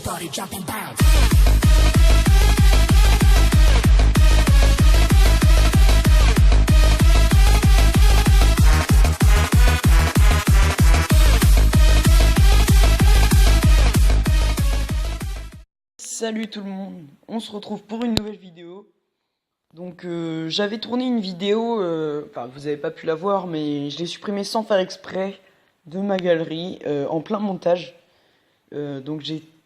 body jump and bounce. Salut tout le monde, on se retrouve pour une nouvelle vidéo. Donc j'avais tourné une vidéo, enfin vous avez pas pu la voir, mais je l'ai supprimée sans faire exprès de ma galerie en plein montage. Donc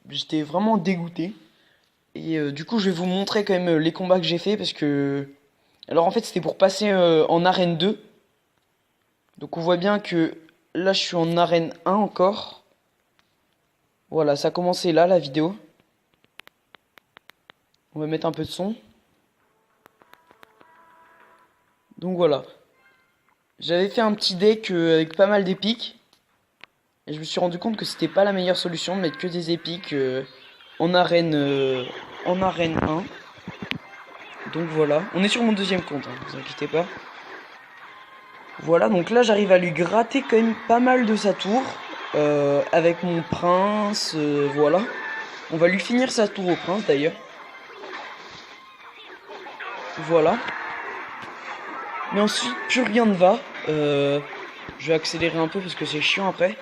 j'étais vraiment dégoûté. Et du coup je vais vous montrer quand même les combats que j'ai fait parce que... Alors en fait c'était pour passer en arène 2. Donc on voit bien que là je suis en arène 1 encore. Voilà, ça a commencé là la vidéo. On va mettre un peu de son. Donc voilà. J'avais fait un petit deck avec pas mal d'épiques. Et je me suis rendu compte que c'était pas la meilleure solution de mettre que des épiques en arène 1. Donc voilà. On est sur mon deuxième compte, hein, vous inquiétez pas. Voilà, donc là j'arrive à lui gratter quand même pas mal de sa tour. Avec mon prince, voilà. On va lui finir sa tour au prince d'ailleurs. Voilà. Mais ensuite, plus rien ne va. Je vais accélérer un peu parce que c'est chiant après.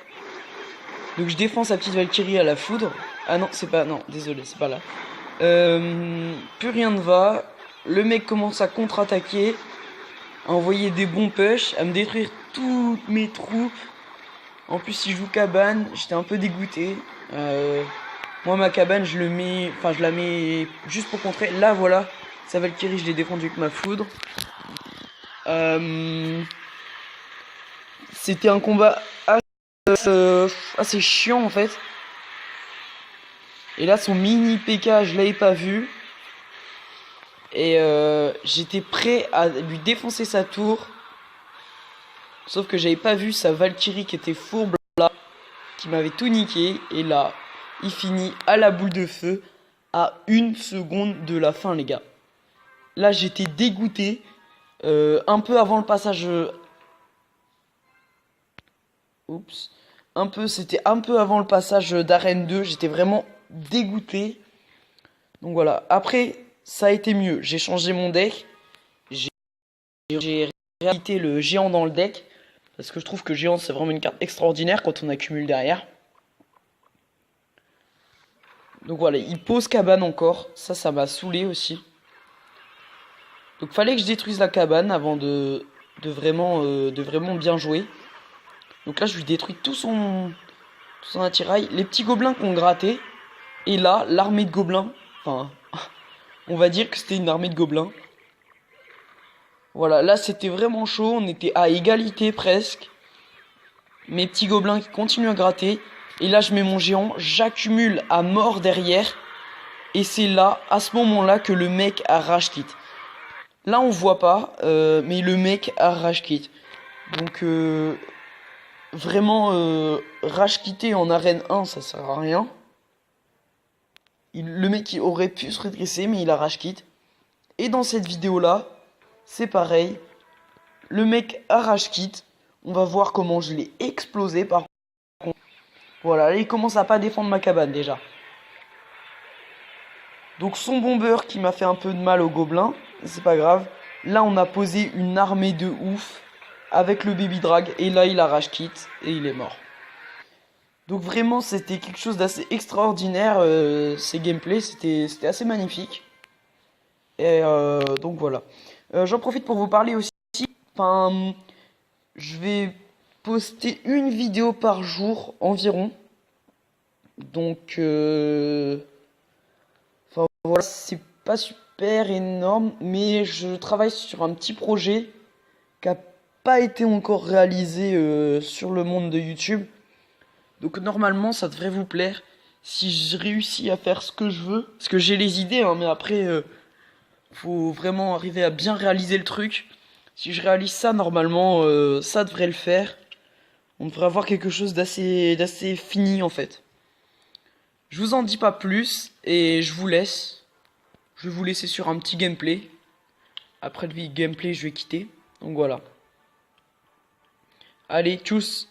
Donc je défends sa petite Valkyrie à la foudre. Ah non, c'est pas... Non, désolé, c'est pas là. Plus rien ne va. Le mec commence à contre-attaquer. À envoyer des bons push. À me détruire toutes mes troupes. En plus, il joue cabane. J'étais un peu dégoûté. Moi, ma cabane, je la mets juste pour contrer. Là, voilà. Sa Valkyrie, je l'ai défendu avec ma foudre. C'était un combat assez chiant en fait. Et là, son mini PK, je l'avais pas vu. Et j'étais prêt à lui défoncer sa tour. Sauf que j'avais pas vu sa Valkyrie qui était fourbe là, qui m'avait tout niqué. Et là, il finit à la boule de feu à 1 seconde de la fin, les gars. Là, j'étais dégoûté. Un peu avant le passage... Oups. C'était un peu avant le passage d'arène 2. J'étais vraiment dégoûté. Donc voilà. Après, ça a été mieux. J'ai changé mon deck. J'ai réalité le géant dans le deck. Parce que je trouve que géant, c'est vraiment une carte extraordinaire quand on accumule derrière. Donc voilà. Il pose cabane encore. Ça m'a saoulé aussi. Donc fallait que je détruise la cabane avant de vraiment bien jouer. Donc là je lui détruis tout son attirail. Les petits gobelins qu'on gratté. Et là l'armée de gobelins. Enfin on va dire que c'était une armée de gobelins. Voilà, là c'était vraiment chaud. On était à égalité presque. Mes petits gobelins qui continuent à gratter. Et là je mets mon géant. J'accumule à mort derrière. Et c'est là, à ce moment là, que le mec a rage quit. Là on voit pas, mais le mec a rage quit. Donc vraiment rage quitter en arène 1 ça sert à rien. Le mec il aurait pu se redresser mais il a rage quit. Et dans cette vidéo là, c'est pareil. Le mec a rage quit. On va voir comment je l'ai explosé par contre. Voilà, là il commence à pas défendre ma cabane déjà. Donc son bomber qui m'a fait un peu de mal au gobelin. C'est pas grave. Là, on a posé une armée de ouf avec le baby drag. Et là, il a rage quit et il est mort. Donc vraiment, c'était quelque chose d'assez extraordinaire. Ces gameplays, c'était assez magnifique. Et donc voilà. J'en profite pour vous parler aussi. Enfin, je vais poster une vidéo par jour environ. Donc, enfin voilà, c'est pas super énorme, mais je travaille sur un petit projet qui n'a pas été encore réalisé sur le monde de YouTube. Donc normalement ça devrait vous plaire si je réussis à faire ce que je veux. Parce que j'ai les idées, hein, mais après faut vraiment arriver à bien réaliser le truc. Si je réalise ça, normalement ça devrait le faire. On devrait avoir quelque chose d'assez fini en fait. Je vous en dis pas plus et je vous laisse. Je vais vous laisser sur un petit gameplay. Après le gameplay, je vais quitter. Donc voilà. Allez, tchuss!